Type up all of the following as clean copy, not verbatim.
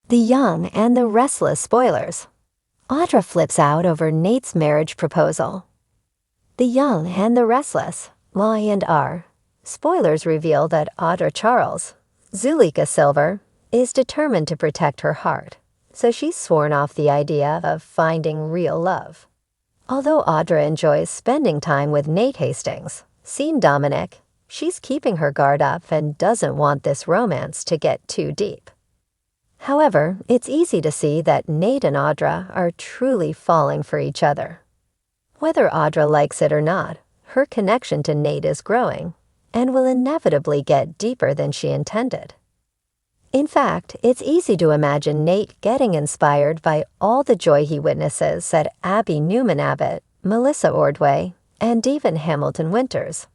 The Young and the Restless spoilers. Audra flips out over Nate's marriage proposal. The Young and the Restless, Y and R. Spoilers reveal that Audra Charles, Zulika Silver, is determined to protect her heart, so she's sworn off the idea of finding real love. Although Audra enjoys spending time with Nate Hastings, seen Dominic, she's keeping her guard up and doesn't want this romance to get too deep. However, it's easy to see that Nate and Audra are truly falling for each other. Whether Audra likes it or not, her connection to Nate is growing and will inevitably get deeper than she intended. In fact, it's easy to imagine Nate getting inspired by all the joy he witnesses at Abby Newman Abbott, Melissa Ordway, and Devon Hamilton Winters.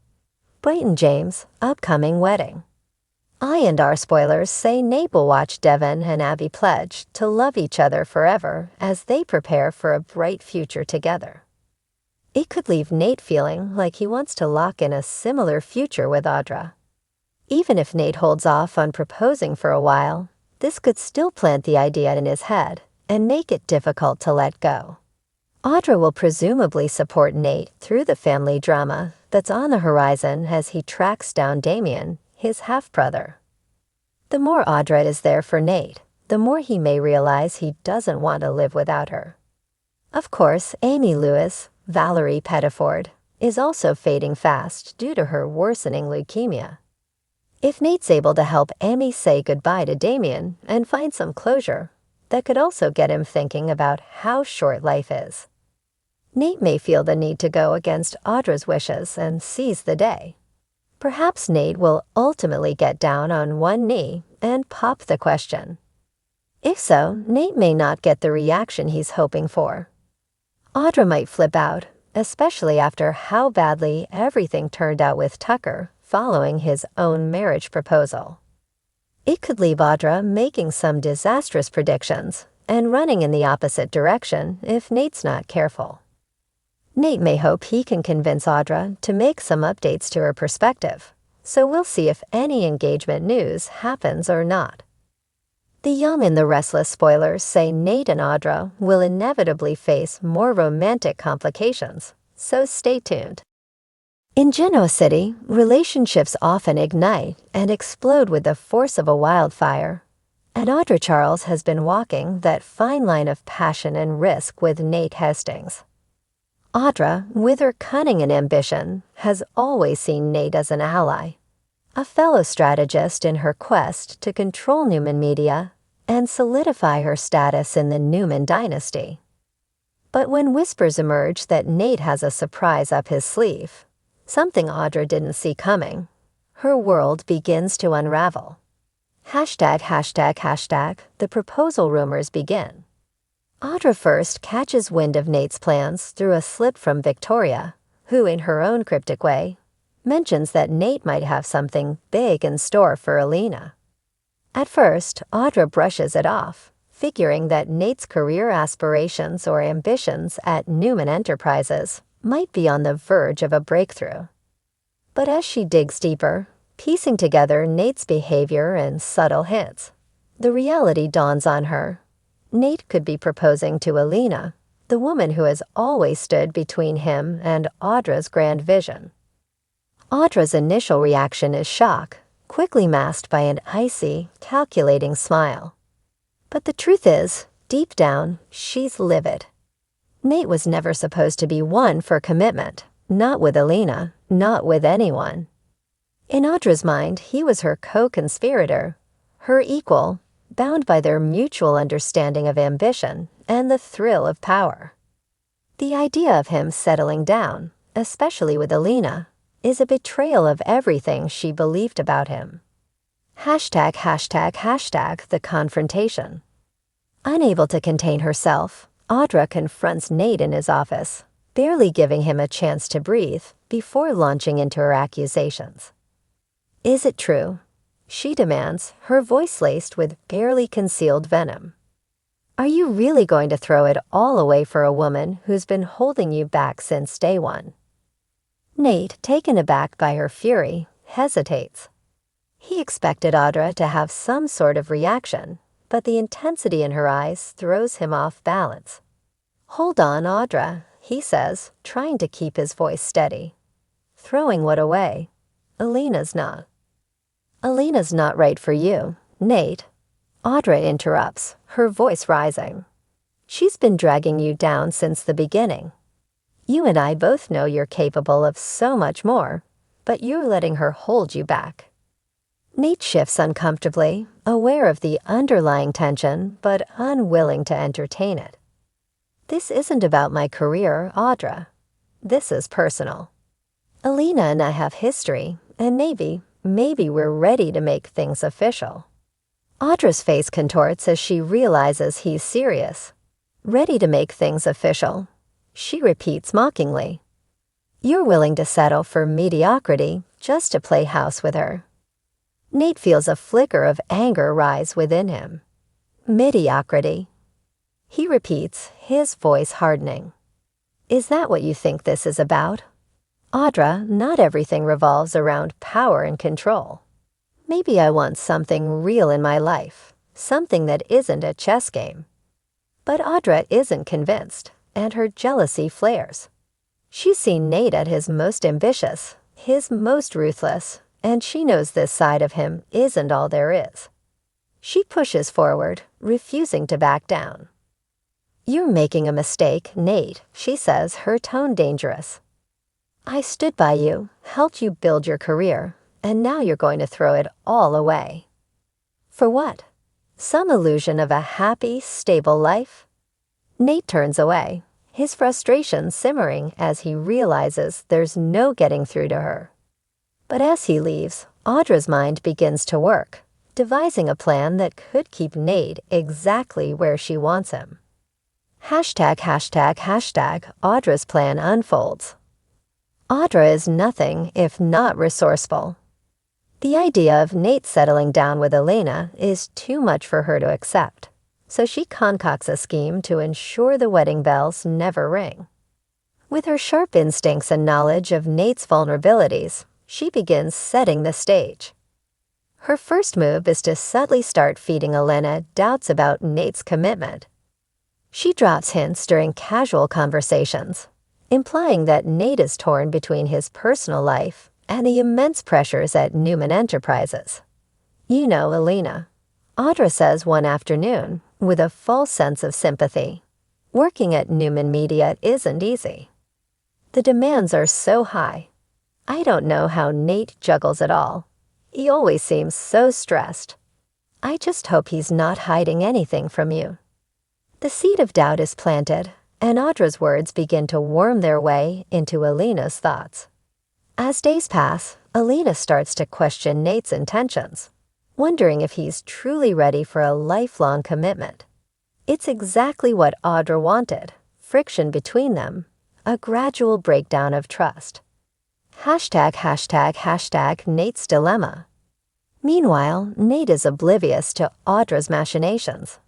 Brayton James' upcoming wedding. I and R spoilers say Nate will watch Devon and Abby pledge to love each other forever as they prepare for a bright future together. It could leave Nate feeling like he wants to lock in a similar future with Audra. Even if Nate holds off on proposing for a while, this could still plant the idea in his head and make it difficult to let go. Audra will presumably support Nate through the family drama that's on the horizon as he tracks down Damien, his half-brother. The more Audra is there for Nate, the more he may realize he doesn't want to live without her. Of course, Amy Lewis, Valerie Pettiford, is also fading fast due to her worsening leukemia. If Nate's able to help Amy say goodbye to Damien and find some closure, that could also get him thinking about how short life is. Nate may feel the need to go against Audra's wishes and seize the day. Perhaps Nate will ultimately get down on one knee and pop the question. If so, Nate may not get the reaction he's hoping for. Audra might flip out, especially after how badly everything turned out with Tucker following his own marriage proposal. It could leave Audra making some disastrous predictions and running in the opposite direction if Nate's not careful. Nate may hope he can convince Audra to make some updates to her perspective, so we'll see if any engagement news happens or not. The Young and the Restless spoilers say Nate and Audra will inevitably face more romantic complications, so stay tuned. In Genoa City, relationships often ignite and explode with the force of a wildfire, and Audra Charles has been walking that fine line of passion and risk with Nate Hastings. Audra, with her cunning and ambition, has always seen Nate as an ally, a fellow strategist in her quest to control Newman Media and solidify her status in the Newman dynasty. But when whispers emerge that Nate has a surprise up his sleeve, something Audra didn't see coming, her world begins to unravel. The proposal rumors begin. Audra first catches wind of Nate's plans through a slip from Victoria, who, in her own cryptic way, mentions that Nate might have something big in store for Alina. At first, Audra brushes it off, figuring that Nate's career aspirations or ambitions at Newman Enterprises might be on the verge of a breakthrough. But as she digs deeper, piecing together Nate's behavior and subtle hints, the reality dawns on her. Nate could be proposing to Alina, the woman who has always stood between him and Audra's grand vision. Audra's initial reaction is shock, quickly masked by an icy, calculating smile. But the truth is, deep down, she's livid. Nate was never supposed to be one for commitment, not with Alina, not with anyone. In Audra's mind, he was her co-conspirator, her equal, bound by their mutual understanding of ambition and the thrill of power. The idea of him settling down, especially with Alina, is a betrayal of everything she believed about him. The confrontation. Unable to contain herself, Audra confronts Nate in his office, barely giving him a chance to breathe before launching into her accusations. Is it true? She demands, her voice laced with barely concealed venom. Are you really going to throw it all away for a woman who's been holding you back since day one? Nate, taken aback by her fury, hesitates. He expected Audra to have some sort of reaction, but the intensity in her eyes throws him off balance. "Hold on, Audra," he says, trying to keep his voice steady. "Throwing what away? Alina's not." "Alina's not right for you, Nate," Audra interrupts, her voice rising. "She's been dragging you down since the beginning. You and I both know you're capable of so much more, but you're letting her hold you back." Nate shifts uncomfortably, aware of the underlying tension, but unwilling to entertain it. "This isn't about my career, Audra. This is personal. Alina and I have history, and maybe we're ready to make things official." Audra's face contorts as she realizes he's serious. "Ready to make things official," she repeats mockingly. "You're willing to settle for mediocrity just to play house with her." Nate feels a flicker of anger rise within him. "Mediocrity," he repeats, his voice hardening. "Is that what you think this is about? Audra, not everything revolves around power and control. Maybe I want something real in my life, something that isn't a chess game." But Audra isn't convinced, and her jealousy flares. She's seen Nate at his most ambitious, his most ruthless, and she knows this side of him isn't all there is. She pushes forward, refusing to back down. "You're making a mistake, Nate," she says, her tone dangerous. "I stood by you, helped you build your career, and now you're going to throw it all away. For what? Some illusion of a happy, stable life?" Nate turns away, his frustration simmering as he realizes there's no getting through to her. But as he leaves, Audra's mind begins to work, devising a plan that could keep Nate exactly where she wants him. Audra's plan unfolds. Audra is nothing if not resourceful. The idea of Nate settling down with Elena is too much for her to accept, so she concocts a scheme to ensure the wedding bells never ring. With her sharp instincts and knowledge of Nate's vulnerabilities, she begins setting the stage. Her first move is to subtly start feeding Elena doubts about Nate's commitment. She drops hints during casual conversations, implying that Nate is torn between his personal life and the immense pressures at Newman Enterprises. "You know, Elena," Audra says one afternoon, with a false sense of sympathy. "Working at Newman Media isn't easy. The demands are so high. I don't know how Nate juggles it all. He always seems so stressed. I just hope he's not hiding anything from you." The seed of doubt is planted, and Audra's words begin to worm their way into Elena's thoughts. As days pass, Elena starts to question Nate's intentions, wondering if he's truly ready for a lifelong commitment. It's exactly what Audra wanted, friction between them, a gradual breakdown of trust. Nate's dilemma. Meanwhile, Nate is oblivious to Audra's machinations.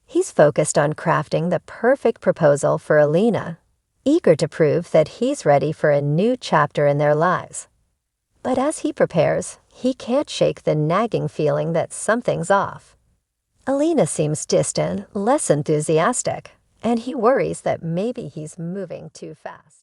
He's focused on crafting the perfect proposal for Elena, eager to prove that he's ready for a new chapter in their lives. But as he prepares, he can't shake the nagging feeling that something's off. Elena seems distant, less enthusiastic, and he worries that maybe he's moving too fast.